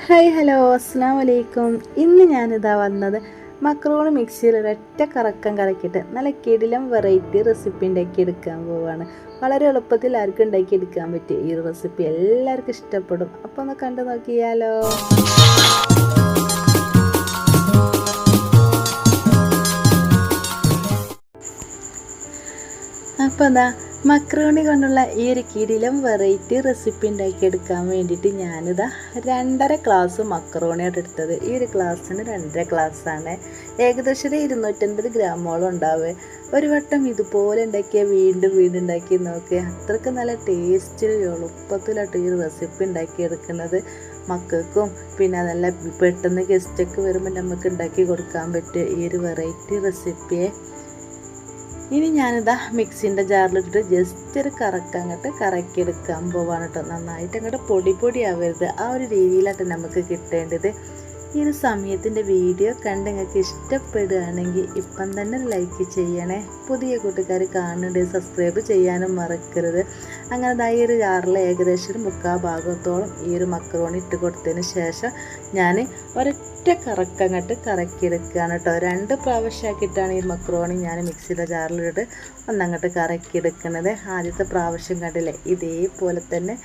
Hi hello അസ്സാം വലൈക്കും. ഇന്ന് ഞാനിതാ വന്നത് മക്രോണി മിക്സിയിൽ ഒരൊറ്റ കറക്കം കറക്കിയിട്ട് നല്ല കിടിലം വെറൈറ്റി റെസിപ്പി ഉണ്ടാക്കിയെടുക്കാൻ പോവുകയാണ്. വളരെ എളുപ്പത്തിൽ ആർക്കും ഉണ്ടാക്കിയെടുക്കാൻ പറ്റിയ ഈ റെസിപ്പി എല്ലാവർക്കും ഇഷ്ടപ്പെടും. അപ്പോൾ ഒന്ന് കണ്ടു നോക്കിയാലോ. അപ്പോൾ എന്താ മക്രോണി കൊണ്ടുള്ള ഈ ഒരു കിടിലം വെറൈറ്റി റെസിപ്പി ഉണ്ടാക്കിയെടുക്കാൻ വേണ്ടിയിട്ട് ഞാനിതാ 2.5 ഗ്ലാസ് മക്രോണിയാണ് എടുത്തത്. ഈ ഒരു ഗ്ലാസ്സിന് 2.5 ഗ്ലാസ്സാണ്. ഏകദേശം ഒരു 250 ഗ്രാമോളം ഉണ്ടാവുക. ഒരു വട്ടം ഇതുപോലെ ഉണ്ടാക്കിയാൽ വീണ്ടും ഉണ്ടാക്കി നോക്കുക. അത്രയ്ക്ക് നല്ല ടേസ്റ്റിൽ എളുപ്പത്തിലായിട്ട് ഈ ഒരു റെസിപ്പി ഉണ്ടാക്കിയെടുക്കുന്നത്. മക്കൾക്കും പിന്നെ നല്ല പെട്ടെന്ന് ഗസ്റ്റൊക്കെ വരുമ്പോൾ നമുക്ക് ഉണ്ടാക്കി കൊടുക്കാൻ പറ്റിയ ഈ ഒരു വെറൈറ്റി റെസിപ്പിയെ ഇനി ഞാനിതാ മിക്സിൻ്റെ ജാറിലിട്ടിട്ട് ജസ്റ്റ് ഒരു അങ്ങോട്ട് കറക്കിയെടുക്കാൻ പോവാണ് കേട്ടോ. നന്നായിട്ട് അങ്ങോട്ട് പൊടി ആവരുത്, ആ ഒരു രീതിയിലായിട്ട് നമുക്ക് കിട്ടേണ്ടത്. ഈ ഒരു സമയത്തിൻ്റെ വീഡിയോ കണ്ട് നിങ്ങൾക്ക് ഇഷ്ടപ്പെടുകയാണെങ്കിൽ ഇപ്പം തന്നെ ലൈക്ക് ചെയ്യണേ. പുതിയ കൂട്ടുകാർ കാണുന്നുണ്ട് സബ്സ്ക്രൈബ് ചെയ്യാനും മറക്കരുത്. അങ്ങനെ ഈ ഒരു ജാറിൽ ഏകദേശം 3/4 ഭാഗത്തോളം ഈ ഒരു മക്രോണി ഇട്ട് കൊടുത്തതിന് ശേഷം ഞാൻ ഒരൊറ്റ കറക്കങ്ങോട്ട് കറക്കിയെടുക്കുകയാണ് കേട്ടോ. 2 പ്രാവശ്യമാക്കിയിട്ടാണ് ഈ മക്രോണി ഞാൻ മിക്സിയുടെ ജാറിലിട്ട് ഒന്നങ്ങോട്ട് കറക്കിയെടുക്കുന്നത്. ആദ്യത്തെ പ്രാവശ്യം കണ്ടില്ലേ, ഇതേപോലെ തന്നെ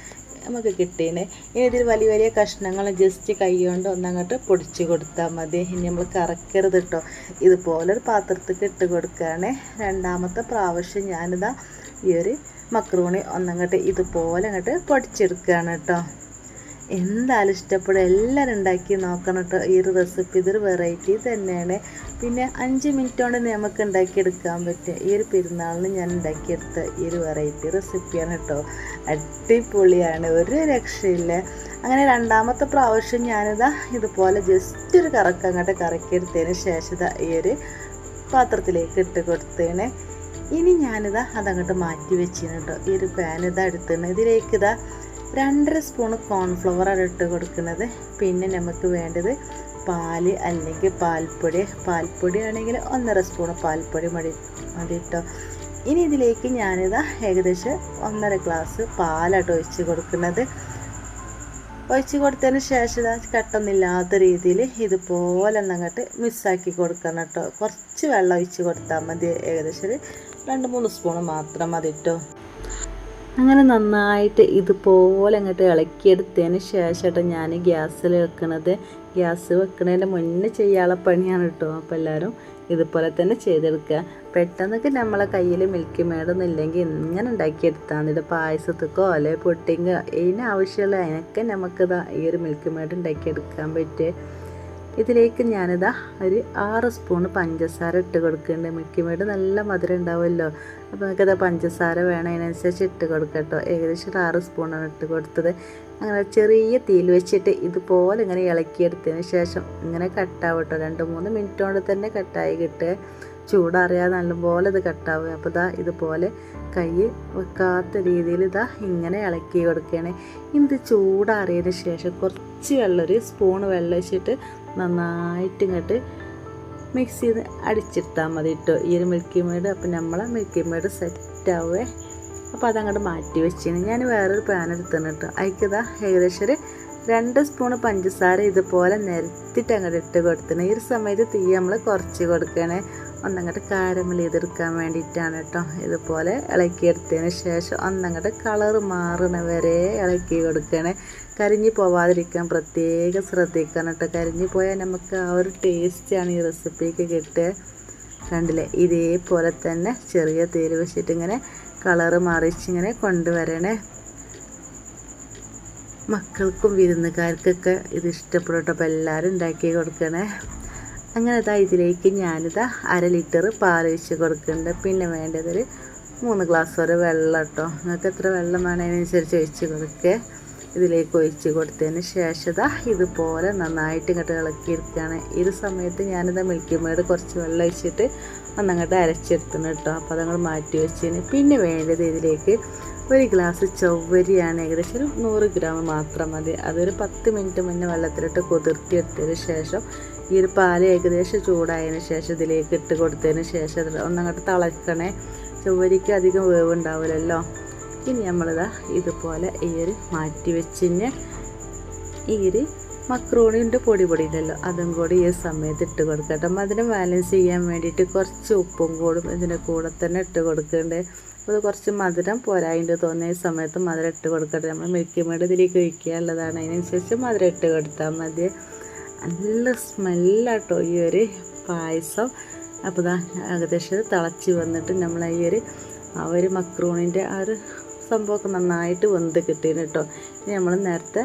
നമുക്ക് കിട്ടീനെ. ഇനി ഇതിൽ വലിയ വലിയ കഷ്ണങ്ങൾ ജസ്റ്റ് കൈ കൊണ്ട് ഒന്നങ്ങോട്ട് പൊടിച്ച് കൊടുത്താൽ മതി. ഇനി നമ്മൾ കറക്കരുത് കേട്ടോ. ഇതുപോലൊരു പാത്രത്തിൽ ഇട്ട് കൊടുക്കുകയാണ്. രണ്ടാമത്തെ പ്രാവശ്യം ഞാനിതാ ഈ ഒരു മക്രോണി ഒന്നങ്ങോട്ട് ഇതുപോലെ അങ്ങോട്ട് പൊടിച്ചെടുക്കുകയാണ് കേട്ടോ. എന്തായാലും ഇഷ്ടപ്പെടും, എല്ലാവരും ഉണ്ടാക്കി നോക്കണം കേട്ടോ. ഈ ഒരു റെസിപ്പി ഇതൊരു വെറൈറ്റി തന്നെയാണ്. പിന്നെ 5 മിനിറ്റ് കൊണ്ട് നമുക്ക് ഉണ്ടാക്കിയെടുക്കാൻ പറ്റും. ഈ ഒരു പെരുന്നാളിന് ഞാൻ ഉണ്ടാക്കിയെടുത്ത ഈ ഒരു വെറൈറ്റി റെസിപ്പിയാണ് കേട്ടോ. അടിപൊളിയാണ്, ഒരു രക്ഷയില്ല. അങ്ങനെ രണ്ടാമത്തെ പ്രാവശ്യം ഞാനിതാ ഇതുപോലെ ജസ്റ്റ് ഒരു അങ്ങോട്ട് കറക്കിയെടുത്തതിന് ശേഷം ഈ ഒരു പാത്രത്തിലേക്ക് ഇട്ട് കൊടുത്തേനെ. ഇനി ഞാനിതാ അതങ്ങോട്ട് മാറ്റി വെച്ചിരുന്നു കേട്ടോ. ഈ ഒരു പാൻ ഇതാ എടുത്തിരുന്നു. ഇതിലേക്ക് ഇതാ 2.5 സ്പൂണ് കോൺഫ്ലവറാണ് ഇട്ട് കൊടുക്കുന്നത്. പിന്നെ നമുക്ക് വേണ്ടത് പാല് അല്ലെങ്കിൽ പാൽപ്പൊടി ആണെങ്കിൽ 1.5 സ്പൂണ് പാൽപ്പൊടി മതി കേട്ടോ. ഇനി ഇതിലേക്ക് ഞാനിതാ ഏകദേശം 1.5 ഗ്ലാസ് പാലാട്ടോ ഒഴിച്ച് കൊടുക്കുന്നത്. ഒഴിച്ച് കൊടുത്തതിന് ശേഷം ഇതാ കട്ടൊന്നുമില്ലാത്ത രീതിയിൽ ഇതുപോലെ ഒന്നങ്ങോട്ട് മിക്സാക്കി കൊടുക്കണം കേട്ടോ. കുറച്ച് വെള്ളം ഒഴിച്ച് കൊടുത്താൽ മതി, ഏകദേശം 2-3 സ്പൂണ് മാത്രം മതി കേട്ടോ. അങ്ങനെ നന്നായിട്ട് ഇതുപോലെ അങ്ങോട്ട് ഇളക്കിയെടുത്തതിന് ശേഷം ഞാൻ ഗ്യാസിൽ വെക്കണത്. ഗ്യാസ് വെക്കുന്നതിൻ്റെ മുന്നേ ചെയ്യാനുള്ള പണിയാണ് കേട്ടോ. അപ്പോൾ എല്ലാവരും ഇതുപോലെ തന്നെ ചെയ്തെടുക്കുക. പെട്ടെന്നൊക്കെ നമ്മളെ കയ്യിൽ മിൽക്ക് മേഡൊന്നും ഇല്ലെങ്കിൽ ഇങ്ങനെ ഉണ്ടാക്കിയെടുത്താൽ മതി. പായസത്തിക്കോ അല്ലെങ്കിൽ പുഡിങ്ങോ ഇതിനാവശ്യമുള്ള അതിനൊക്കെ നമുക്കിതാ ഈ ഒരു മിൽക്ക് മേഡ് ഉണ്ടാക്കിയെടുക്കാൻ പറ്റുക. ഇതിലേക്ക് ഞാനിതാ ഒരു 6 സ്പൂണ് പഞ്ചസാര ഇട്ട് കൊടുക്കുന്നുണ്ട്. മിൽക്ക് മേഡ് നല്ല മധുരം ഉണ്ടാവുമല്ലോ, അപ്പോൾ നമുക്കത് പഞ്ചസാര വേണം, അതിനനുസരിച്ച് ഇട്ട് കൊടുക്കട്ടോ. ഏകദേശം 6 സ്പൂണാണ് ഇട്ട് കൊടുത്തത്. അങ്ങനെ ചെറിയ തീയിൽ വെച്ചിട്ട് ഇതുപോലെ ഇങ്ങനെ ഇളക്കിയെടുത്തതിന് ശേഷം ഇങ്ങനെ കട്ടാവും കേട്ടോ. 2-3 മിനിറ്റ് കൊണ്ട് തന്നെ കട്ടായി കിട്ടുക. ചൂടറിയാതെ നല്ലപോലെ ഇത് കട്ടാവുക. അപ്പോൾ ഇതാ ഇതുപോലെ കൈ വെക്കാത്ത രീതിയിൽ ഇതാ ഇങ്ങനെ ഇളക്കി കൊടുക്കുകയാണ്. ഇത് ചൂടാറിയതിന് ശേഷം കുറച്ച് വെള്ളം, 1 സ്പൂണ് വെള്ളം വെച്ചിട്ട് നന്നായിട്ട് ഇങ്ങോട്ട് മിക്സ് ചെയ്ത് അടിച്ചെടുത്താൽ മതി കേട്ടോ ഈ ഒരു മിൽക്കി മേഡ്. അപ്പോൾ നമ്മളെ മിൽക്കി മേഡ് സെറ്റ് ആവുക. അപ്പോൾ അതങ്ങോട്ട് മാറ്റി വെച്ചാണ്. ഞാൻ വേറൊരു പാൻ എടുത്തിട്ടുണ്ട് കേട്ടോ. അതിക്കിതാ ഏകദേശം 2 സ്പൂണ് പഞ്ചസാര ഇതുപോലെ നിരത്തിയിട്ട് അങ്ങോട്ട് ഇട്ട് കൊടുത്തത്. ഈ ഒരു സമയത്ത് തീ നമ്മൾ കുറച്ച് കൊടുക്കണേ, ഒന്നങ്ങോട്ട് കാരമൽ ചെയ്തെടുക്കാൻ വേണ്ടിയിട്ടാണ് കേട്ടോ. ഇതുപോലെ ഇളക്കിയെടുത്തതിന് ശേഷം ഒന്നങ്ങോട്ട് കളറ് മാറണ വരെ ഇളക്കി കൊടുക്കണേ. കരിഞ്ഞു പോവാതിരിക്കാൻ പ്രത്യേകം ശ്രദ്ധിക്കണം കേട്ടോ. കരിഞ്ഞു പോയാൽ നമുക്ക് ആ ഒരു ടേസ്റ്റാണ് ഈ റെസിപ്പിക്ക് കിട്ടുക. കണ്ടില്ലേ, ഇതേപോലെ തന്നെ ചെറിയ തീയിൽ വെച്ചിട്ട് ഇങ്ങനെ കളറ് മറിച്ചിങ്ങനെ കൊണ്ടുവരണേ. മക്കൾക്കും വിരുന്നുകാർക്കൊക്കെ ഇത് ഇഷ്ടപ്പെടും കേട്ടോ. അപ്പോൾ എല്ലാവരും ഉണ്ടാക്കി കൊടുക്കണേ. അങ്ങനെ ഇതിലേക്ക് ഞാനിതാ 1/2 ലിറ്റർ പാൽ ഒഴിച്ച് കൊടുക്കുന്നുണ്ട്. പിന്നെ വേണ്ടതൊരു 3 ഗ്ലാസ് വരെ വെള്ളം കേട്ടോ. നിങ്ങൾക്ക് എത്ര വെള്ളം വേണം അതിനനുസരിച്ച് ഒഴിച്ച് കൊടുക്കുക. ഇതിലേക്ക് ഒഴിച്ച് കൊടുത്തതിന് ശേഷം ഇതുപോലെ നന്നായിട്ട് ഇങ്ങോട്ട് ഇളക്കിയെടുക്കുകയാണ്. ഈ ഒരു സമയത്ത് ഞാനിതാ മിൽക്കി മേഡ് കുറച്ച് വെള്ളം ഒഴിച്ചിട്ട് ഒന്നങ്ങോട്ട് അരച്ചെടുത്തുന്നു കേട്ടോ. അപ്പോൾ അതങ്ങൾ മാറ്റി വെച്ചതിന് പിന്നെ വേണ്ടത് ഇതിലേക്ക് 1 ഗ്ലാസ് ചവ്വരിയാണ്. ഏകദേശം 100 ഗ്രാം മാത്രം മതി. അതൊരു 10 മിനിറ്റ് മുന്നേ വെള്ളത്തിലിട്ട് കുതിർത്തിയെടുത്തതിന് ശേഷം ഈ ഒരു പാൽ ഏകദേശം ചൂടായതിന് ശേഷം ഇതിലേക്ക് ഇട്ട് കൊടുത്തതിന് ശേഷം ഒന്നങ്ങോട്ട് തിളക്കണേ. ചവ്വരിക്ക് അധികം വേവ് ഉണ്ടാവില്ലല്ലോ. ഇനി നമ്മളിതാ ഇതുപോലെ ഈ ഒരു മാറ്റി വെച്ചിന് ഈ ഒരു മക്രോണിൻ്റെ പൊടി ഉണ്ടല്ലോ അതും കൂടി ഈ സമയത്ത് ഇട്ട് കൊടുക്കട്ടെ. മധുരം ബാലൻസ് ചെയ്യാൻ വേണ്ടിയിട്ട് കുറച്ച് ഉപ്പും കൂടും ഇതിൻ്റെ കൂടെ തന്നെ ഇട്ട് കൊടുക്കേണ്ടത്. അത് കുറച്ച് മധുരം പോരായിട്ട് തോന്നിയ സമയത്ത് മധുരം ഇട്ട് കൊടുക്കട്ടെ. നമ്മൾ മിൽക്കി മേഡ് ഇതിലേക്ക് ഒഴിക്കാനുള്ളതാണ്, അതിനനുസരിച്ച് മധുരം ഇട്ട് കൊടുത്താൽ മതി. നല്ല സ്മെല്ലാട്ടോ ഈ ഒരു പായസം. അപ്പോൾ ഇതാ ഏകദേശം തിളച്ച് വന്നിട്ട് നമ്മൾ ആ ഒരു മക്രോണിൻ്റെ ആ ഒരു സംഭവമൊക്കെ നന്നായിട്ട് വെന്ത് കിട്ടിയിരുന്നു കേട്ടോ. ഇനി നമ്മൾ നേരത്തെ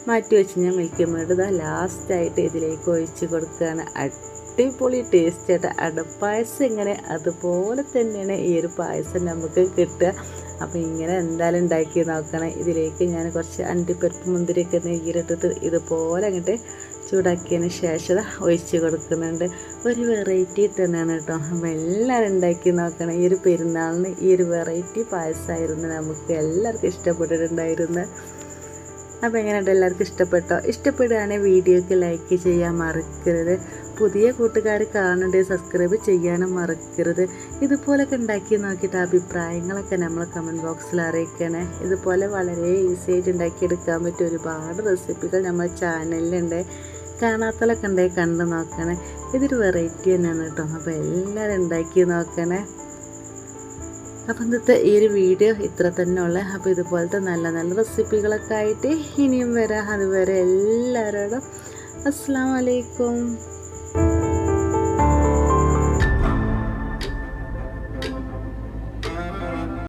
മാറ്റി വെച്ച് ഞാൻ മിൽക്കി മേഡ് ഇതാ ലാസ്റ്റായിട്ട് ഇതിലേക്ക് ഒഴിച്ച് കൊടുക്കുകയാണ്. അടിപൊളി ടേസ്റ്റ് ആയിട്ട് അടപ്പായസം എങ്ങനെ അതുപോലെ തന്നെയാണ് ഈ ഒരു പായസം നമുക്ക് കിട്ടുക. അപ്പോൾ ഇങ്ങനെ എന്തായാലും ഉണ്ടാക്കി നോക്കണം. ഇതിലേക്ക് ഞാൻ കുറച്ച് അണ്ടിപ്പരിപ്പ് മുന്തിരിയൊക്കെ നെയ്യിലിട്ടിട്ട് ഇതുപോലെ അങ്ങോട്ട് ചൂടാക്കിയതിന് ശേഷം ഒഴിച്ച് കൊടുക്കുന്നുണ്ട്. ഒരു വെറൈറ്റി തന്നെയാണ് കേട്ടോ. അപ്പോൾ എല്ലാവരും ഉണ്ടാക്കി നോക്കണം. ഈ ഒരു പെരുന്നാളിന് ഈ ഒരു വെറൈറ്റി പായസമായിരുന്നു നമുക്ക് എല്ലാവർക്കും ഇഷ്ടപ്പെട്ടിട്ടുണ്ടായിരുന്നു. അപ്പോൾ എങ്ങനെയുണ്ട്, എല്ലാവർക്കും ഇഷ്ടപ്പെട്ടോ? ഇഷ്ടപ്പെടുകയാണെങ്കിൽ വീഡിയോക്ക് ലൈക്ക് ചെയ്യാൻ മറക്കരുത്. പുതിയ കൂട്ടുകാർ കാണേണ്ടത് സബ്സ്ക്രൈബ് ചെയ്യാനും മറക്കരുത്. ഇതുപോലൊക്കെ ഉണ്ടാക്കി നോക്കിയിട്ട് അഭിപ്രായങ്ങളൊക്കെ നമ്മൾ കമൻറ്റ് ബോക്സിൽ അറിയിക്കണേ. ഇതുപോലെ വളരെ ഈസി ആയിട്ട് ഉണ്ടാക്കിയെടുക്കാൻ പറ്റിയ ഒരുപാട് റെസിപ്പികൾ നമ്മുടെ ചാനലിലുണ്ട്. കാണാത്തലൊക്കെ ഉണ്ടെങ്കിൽ കണ്ട് നോക്കണേ. ഇതൊരു വെറൈറ്റി തന്നെയാണ് കേട്ടോ. അപ്പോൾ എല്ലാവരും ഉണ്ടാക്കി നോക്കണേ. അപ്പം ഇന്നത്തെ ഈ ഒരു വീഡിയോ ഇത്ര തന്നെ ഉള്ളു. അപ്പോൾ ഇതുപോലത്തെ നല്ല നല്ല റെസിപ്പികളൊക്കെ ആയിട്ട് ഇനിയും വരാം. അതുവരെ എല്ലാവരോടും അസ്സലാമു അലൈക്കും.